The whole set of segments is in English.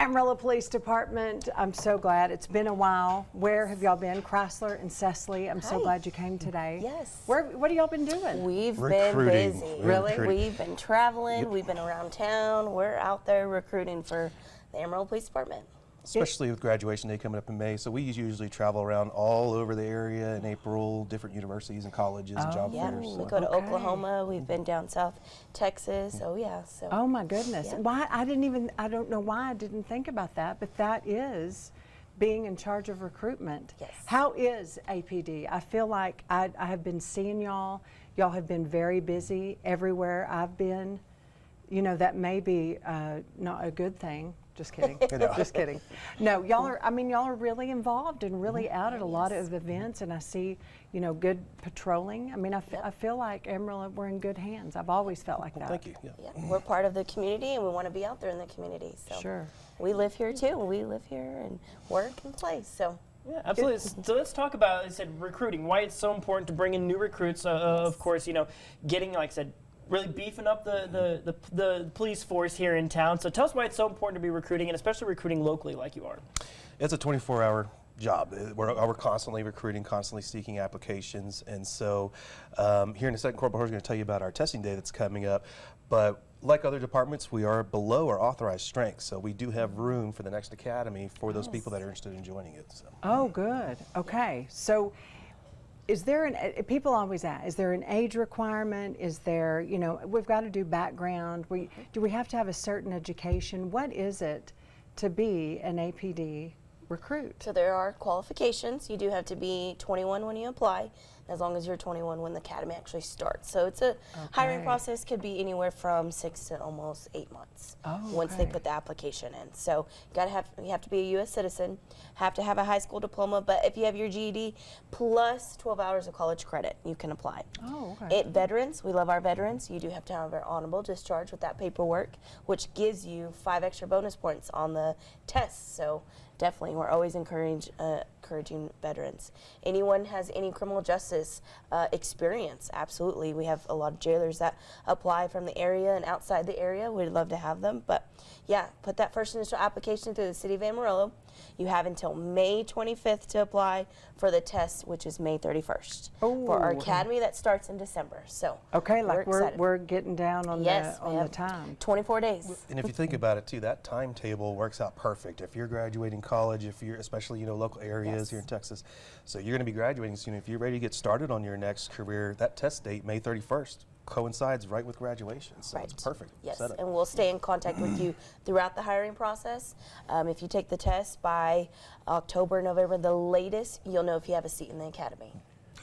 Amarillo Police Department, I'm so glad. It's been a while. Where have y'all been? Chrysler and Cecily, I'm so glad you came today. Yes. What have y'all been doing? We've been busy. Really? We've been traveling. We've been around town. We're out there recruiting for the Amarillo Police Department. Especially with graduation day coming up in May. So we usually travel around all over the area in April, different universities and colleges and job Yeah, fairs. we go to Oklahoma. We've been down south Texas. Oh yeah. So. Oh my goodness. Why I don't know why I didn't think about that, but that is being in charge of recruitment. Yes. How is APD? I feel like I have been seeing y'all. Y'all have been very busy everywhere I've been. You know, that may be not a good thing. Just kidding. Just kidding. No, y'all are, y'all are really involved and really out at a lot of events, and I see, you know, good patrolling. I feel like Amarillo, we're in good hands. I've always felt like that. Thank you. Yeah. We're part of the community, and we want to be out there in the community. So Sure. we live here too. We live here and work and play. So. Yeah, absolutely. So let's talk about, I said, recruiting. Why it's so important to bring in new recruits. Of course, you know, getting, like I said, really beefing up the police force here in town. So tell us why it's so important to be recruiting, and especially recruiting locally like you are. It's a 24-hour job. We're constantly recruiting, constantly seeking applications. And so here in a second, Corporal Hor's going to tell you about our testing day that's coming up. But like other departments, we are below our authorized strength. So we do have room for the next academy for those people that are interested in joining it. So. Oh, good. Okay. So is there people always ask, is there an age requirement? Is there, you know, we've got to do background. Do we have to have a certain education? What is it to be an APD recruit? So there are qualifications. You do have to be 21 when you apply, as long as you're 21 when the academy actually starts. So it's a hiring process, could be anywhere from 6 to almost 8 months once they put the application in. So you have to be a U.S. citizen, have to have a high school diploma, but if you have your GED plus 12 hours of college credit, you can apply. Oh, okay. Veterans, we love our veterans. You do have to have an honorable discharge with that paperwork, which gives you 5 extra bonus points on the test. So definitely, we're always encouraging veterans. Anyone has any criminal justice experience, absolutely. We have a lot of jailers that apply from the area and outside the area. We'd love to have them. But yeah, put that first initial application through the City of Amarillo. You have until May 25th to apply for the test, which is May 31st. For our academy that starts in December. So like we're getting down on the time. 24 days. And if you think about it too, that timetable works out perfect. If you're graduating college, if you're especially, you know, local areas here in Texas, so you're going to be graduating soon. If you're ready to get started on your next career, that test date, May 31st, coincides right with graduation. So it's perfect. Yes, setup. and we'll stay in contact with you throughout the hiring process. If you take the test by October, November, the latest, you'll know if you have a seat in the academy.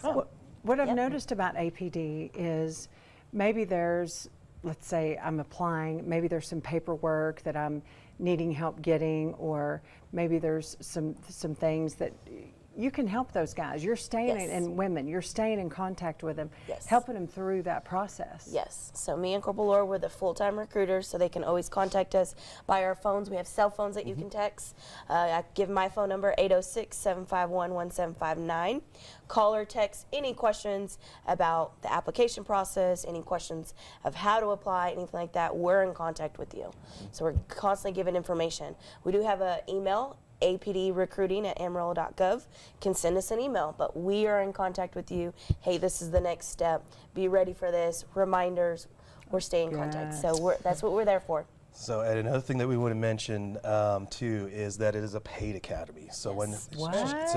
So, what I've noticed about APD is maybe there's, let's say I'm applying, maybe there's some paperwork that I'm needing help getting, or maybe there's some things that you can help those guys. You're staying and women, you're staying in contact with them, helping them through that process. Yes. So me and Corporal Laura, we're the full-time recruiters, so they can always contact us by our phones. We have cell phones that you can text. I give my phone number, 806-751-1759. Call or text any questions about the application process, any questions of how to apply, anything like that. We're in contact with you. So we're constantly giving information. We do have an email, apdrecruiting@amarillo.gov. Can send us an email, but we are in contact with you. Hey, this is the next step. Be ready for this. Reminders. We're staying in contact. So that's what we're there for. So, and another thing that we want to mention too is that it is a paid academy. So so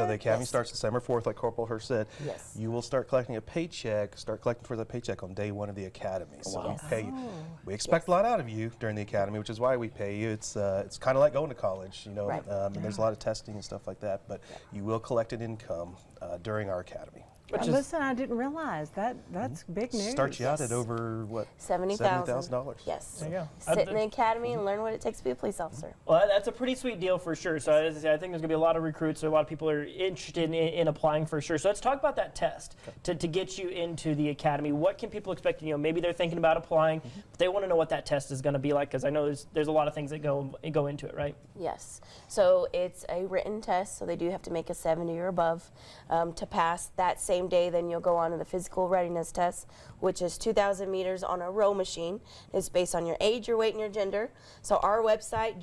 the academy starts December 4th, like Corporal Hirsch said. Yes. You will start collecting for the paycheck on day 1 of the academy. So we pay you. We expect a lot out of you during the academy, which is why we pay you. It's kind of like going to college, you know. And there's a lot of testing and stuff like that, but you will collect an income during our academy. Listen, I didn't realize that's big news. Starts you out at over what? $70,000. Yes. There you go. Sit in the academy and learn what it takes to be a police officer. Well, that's a pretty sweet deal for sure. So as I say, I think there's going to be a lot of recruits, so a lot of people are interested in applying for sure. So let's talk about that test to get you into the academy. What can people expect? You know, maybe they're thinking about applying, They want to know what that test is going to be like, because I know there's a lot of things that go into it, right? Yes. So it's a written test, so they do have to make a 70 or above to pass. That same day, then you'll go on to the physical readiness test, which is 2,000 meters on a row machine. It's based on your age, your weight, and your gender. So our website,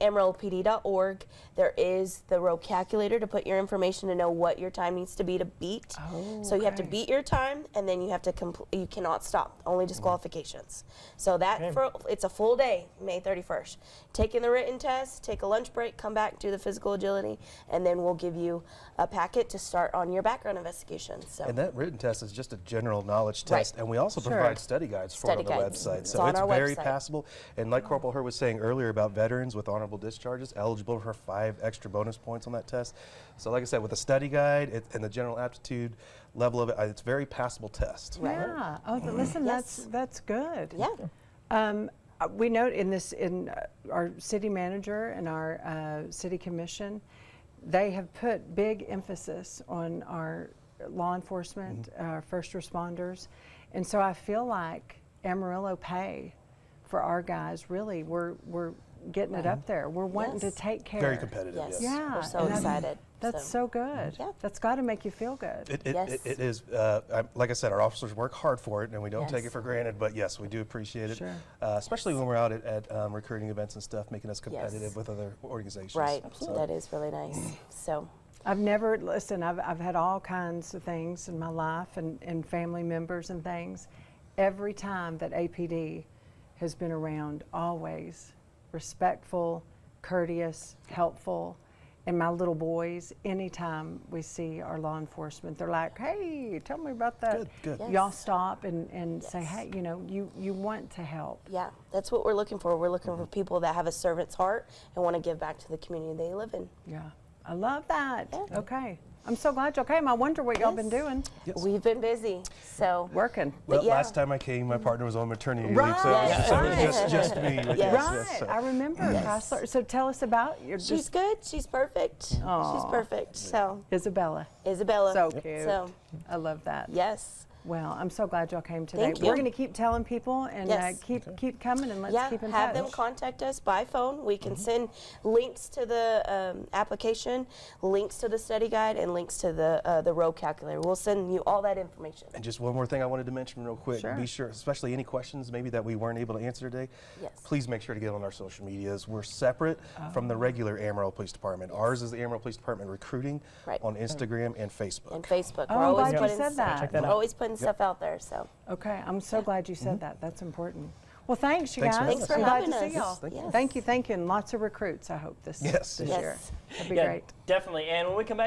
joinAmarilloPD.org, there is the row calculator to put your information to know what your time needs to be to beat. Oh, So you have to okay. beat your time, and then you have to you cannot stop. Only disqualifications. So that it's a full day, May 31st. Taking the written test, take a lunch break, come back, do the physical agility, and then we'll give you a packet to start on your background investigation. So. And that written test is just a general knowledge Right. test, and we also Sure. provide study guides for it on Study the guides. website. It's So on it's our very website. passable. And like Corporal Hur was saying earlier about veterans with honorable discharges, eligible for 5 extra bonus points on that test. So like I said, with the study guide and the general aptitude level of it, it's a very passable test. Right. Yeah. Oh, listen, Yes. that's good. Yeah. We note in our city manager and our city commission, they have put big emphasis on our law enforcement, our first responders, and so I feel like Amarillo pay for our guys, really, we're getting it up there. We're wanting to Yes. take care. Very competitive, Yes. yes. Yeah. We're so and excited. That's so good. Yeah. That's got to make you feel good. Yes. It is, like I said, our officers work hard for it, and we don't take Yes. it for granted, but yes, we do appreciate it, Sure. especially when we're out at recruiting events and stuff, making us competitive Yes. with other organizations. Right. So- That is really nice. So. I've never, listen, I've had all kinds of things in my life and family members and things. Every time that APD has been around, always respectful, courteous, helpful. And my little boys, anytime we see our law enforcement, they're like, hey, tell me about that. Good, good. Yes. Y'all stop and say, Yes. hey, you want to help. Yeah, that's what we're looking for. We're looking for people that have a servant's heart and want to give back to the community they live in. Yeah, I love that. Yeah. Okay. I'm so glad y'all came. I wonder what y'all been Yes. doing. Yes. We've been busy, so. Working. Well, yeah. last time I came, my partner was on maternity Right, leave, so it was, so it was right. just me. But Yes. Right, so- I remember Chrysler. So tell us about your She's good. She's perfect. She's Aw. perfect. So, Isabella. Isabella. So cute. So, I love that. yes. Well, I'm so glad y'all came today. Thank We're you. going to keep telling people and Yes. keep coming and let's Yeah, keep in have touch. them contact us by phone. We can send links to the application, links to the study guide, and links to the row calculator. We'll send you all that information. And just one more thing I wanted to mention real quick. Sure. Be sure, especially any questions maybe that we weren't able to answer today, Yes. please make sure to get on our social medias. We're separate from the regular Amarillo Police Department. Ours is the Amarillo Police Department Recruiting Right. on Instagram and Facebook. And Facebook. Oh, we're I'm always glad you putting said that. Check that we're out. always putting stuff out there. So. Okay, I'm so glad you said that. That's important. Well, thanks, you Thanks for guys. having Thanks for I'm glad having to see us. y'all. Thank you. Yes. Thank you, and lots of recruits, I hope, this Yes. this Yes. year. That'd be Yeah, great. definitely. And when we come back.